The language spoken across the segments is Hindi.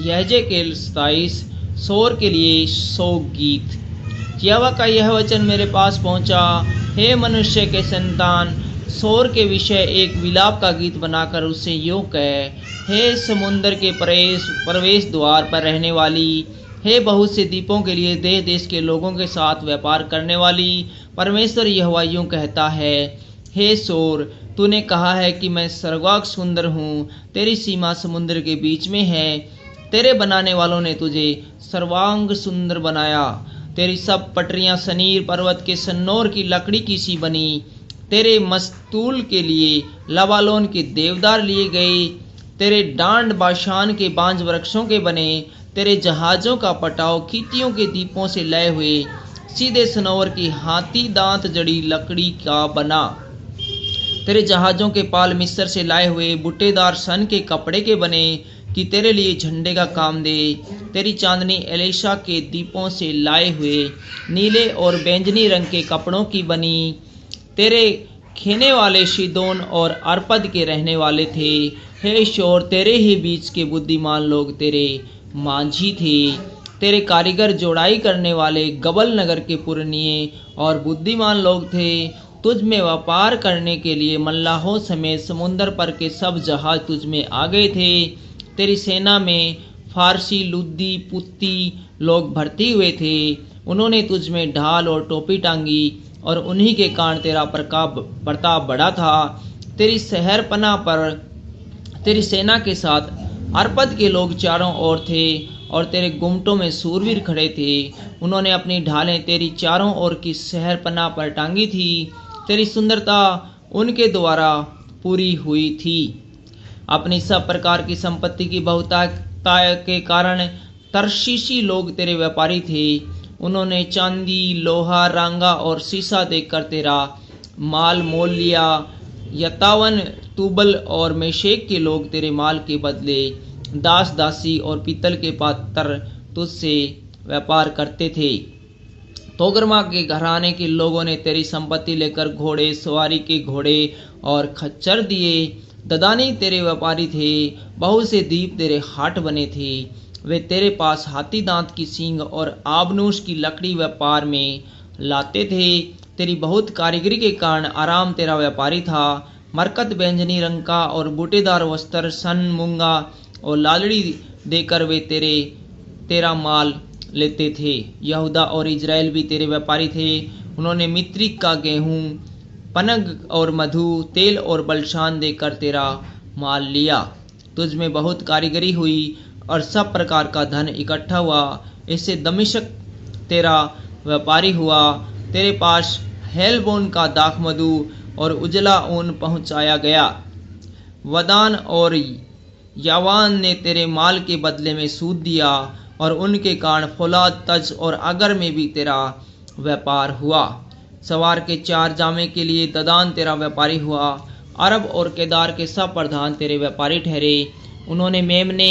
यहेजकेल 27। सोर के लिए शोक गीत। यहोवा का यह वचन मेरे पास पहुंचा, हे मनुष्य के संतान, सोर के विषय एक विलाप का गीत बनाकर उससे यूं कह, हे समुद्र के प्रवेश द्वार पर रहने वाली, हे बहुत से द्वीपों के लिए देश देश के लोगों के साथ व्यापार करने वाली, परमेश्वर यहोवा यूं कहता है, हे सोर, तूने कहा है कि मैं सर्वांग सुंदर हूँ, तेरी सीमा समुद्र के बीच में है, तेरे बनाने वालों ने तुझे सर्वांग सुंदर बनाया, तेरी सब पटरियां सनीर पर्वत के सन्नोर की लकड़ी की सी बनी, तेरे मस्तूल के लिए लबालोन के देवदार लिए गए, तेरे डांड बाशान के बांज वृक्षों के बने, तेरे जहाजों का पटाव खीतियों के दीपों से लय हुए सीधे सनोवर की हाथी दांत जड़ी लकड़ी का बना, तेरे जहाजों के पाल मिस्र से लाए हुए बूटेदार सन के कपड़े के बने कि तेरे लिए झंडे का काम दे, तेरी चांदनी एलीशा के दीपों से लाए हुए नीले और बैंगनी रंग के कपड़ों की बनी, तेरे खेने वाले शिदोन और अर्पद के रहने वाले थे, हे शोर, तेरे ही बीच के बुद्धिमान लोग तेरे मांझी थे, तेरे कारीगर जोड़ाई करने वाले गबल नगर के पुरनिये और बुद्धिमान लोग थे, तुझ में व्यापार करने के लिए मल्लाहों समेत समुंदर पर के सब जहाज तुझ में आ गए थे, तेरी सेना में फारसी लुद्दी पुत्ती लोग भर्ती हुए थे, उन्होंने तुझ में ढाल और टोपी टांगी और उन्हीं के कारण तेरा प्रताप बढ़ा था, तेरी शहरपनाह पर तेरी सेना के साथ अर्पद के लोग चारों ओर थे और तेरे गुम्मटों में सूरवीर खड़े थे, उन्होंने अपनी ढालें तेरी चारों ओर की शहरपनाह पर टांगी थी, तेरी सुंदरता उनके द्वारा पूरी हुई थी। अपनी सब प्रकार की संपत्ति की बहुतायता के कारण तरशीशी लोग तेरे व्यापारी थे, उन्होंने चांदी लोहा रांगा और शीशा देकर तेरा माल मोल लिया, यतावन तुबल और मेशेक के लोग तेरे माल के बदले दास दासी और पीतल के पात्र तुझसे व्यापार करते थे। तोगरमा के घराने के लोगों ने तेरी संपत्ति लेकर घोड़े सवारी के घोड़े और खच्चर दिए, ददानी तेरे व्यापारी थे, बहुत से द्वीप तेरे हाट बने थे, वे तेरे पास हाथी दांत की सींग और आबनूस की लकड़ी व्यापार में लाते थे, तेरी बहुत कारीगरी के कारण आराम तेरा व्यापारी था, मरकत बैंजनी रंग का और बूटेदार वस्त्र सन मूंगा और लालड़ी देकर वे तेरा माल लेते थे। यहूदा और इजराइल भी तेरे व्यापारी थे, उन्होंने मित्रिक का गेहूं पनग और मधु तेल और बलशान देकर तेरा माल लिया। तुझ में बहुत कारीगरी हुई और सब प्रकार का धन इकट्ठा हुआ, इससे दमिश्क तेरा व्यापारी हुआ, तेरे पास हेलबोन का दाख मधु और उजला ऊन पहुंचाया गया। वदान और यावान ने तेरे माल के बदले में सूद दिया और उनके कारण फौलाद तज और अगर में भी तेरा व्यापार हुआ। सवार के 4 जामे के लिए ददान तेरा व्यापारी हुआ, अरब और केदार के सब प्रधान तेरे व्यापारी ठहरे, उन्होंने मेमने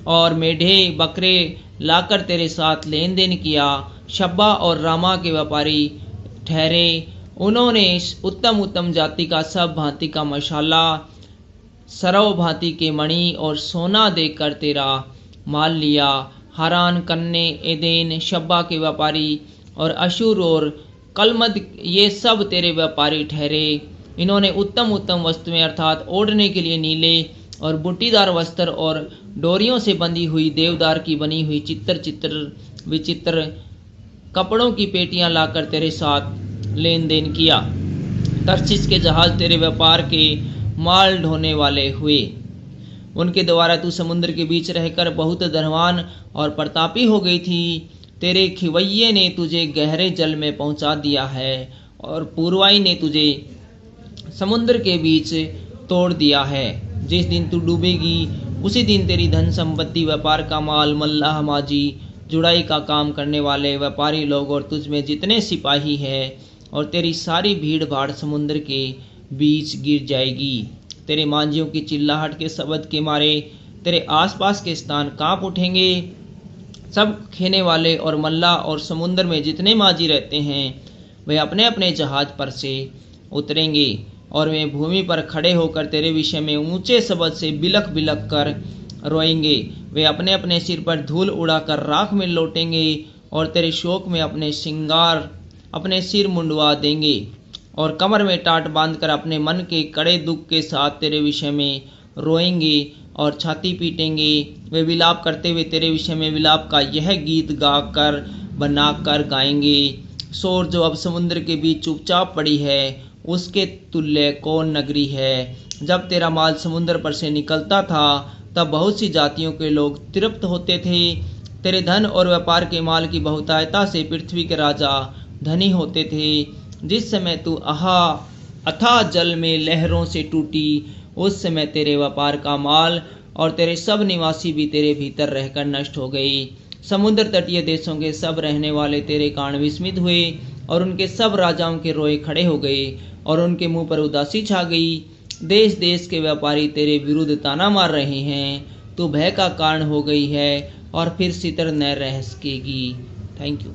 और मेढे बकरे लाकर तेरे साथ लेन देन किया। शब्बा और रामा के व्यापारी ठहरे, उन्होंने उत्तम उत्तम जाति का सब भांति का मशाला सरव भांति के मणि और सोना देकर तेरा माल लिया। हरान कन्ने एदेन शब्बा के व्यापारी और अशूर और कलमद ये सब तेरे व्यापारी ठहरे, इन्होंने उत्तम उत्तम वस्तुएं अर्थात ओढ़ने के लिए नीले और बूटीदार वस्त्र और डोरियों से बंधी हुई देवदार की बनी हुई चित्र विचित्र कपड़ों की पेटियां लाकर तेरे साथ लेन देन किया। तर्शीश के जहाज तेरे व्यापार के माल ढोने वाले हुए, उनके द्वारा तू समुद्र के बीच रहकर बहुत धनवान और प्रतापी हो गई थी। तेरे खिवैये ने तुझे गहरे जल में पहुंचा दिया है और पूर्वाई ने तुझे समुद्र के बीच तोड़ दिया है। जिस दिन तू डूबेगी उसी दिन तेरी धन संपत्ति व्यापार का माल मल्लाह माजी जुड़ाई का काम करने वाले व्यापारी लोग और तुझ में जितने सिपाही हैं और तेरी सारी भीड़ भाड़ समुद्र के बीच गिर जाएगी। तेरे मांझियों की चिल्लाहट के शब्द के मारे तेरे आसपास के स्थान कांप उठेंगे। सब खेने वाले और मल्लाह और समुद्र में जितने मांझी रहते हैं वे अपने अपने जहाज पर से उतरेंगे और वे भूमि पर खड़े होकर तेरे विषय में ऊंचे शब्द से बिलख बिलख कर रोएंगे। वे अपने अपने सिर पर धूल उड़ाकर राख में लौटेंगे और तेरे शोक में अपने सिर मुंडवा देंगे और कमर में टाट बांधकर अपने मन के कड़े दुख के साथ तेरे विषय में रोएंगे और छाती पीटेंगे। वे विलाप करते हुए तेरे विषय में विलाप का यह गीत गाकर बनाकर गाएंगे। सोर जो अब समुद्र के बीच चुपचाप पड़ी है, उसके तुल्य कौन नगरी है। जब तेरा माल समुद्र पर से निकलता था तब बहुत सी जातियों के लोग तृप्त होते थे। तेरे धन और व्यापार के माल की बहुतायता से पृथ्वी के राजा धनी होते थे। जिस समय तू अथाह जल में लहरों से टूटी, उस समय तेरे व्यापार का माल और तेरे सब निवासी भी तेरे भीतर रहकर नष्ट हो गए। समुद्र तटीय देशों के सब रहने वाले तेरे कारण विस्मित हुए और उनके सब राजाओं के रोए खड़े हो गए और उनके मुंह पर उदासी छा गई। देश देश के व्यापारी तेरे विरुद्ध ताना मार रहे हैं। तू भय का कारण हो गई है और फिर सितर न रह सकेगी। Thank you.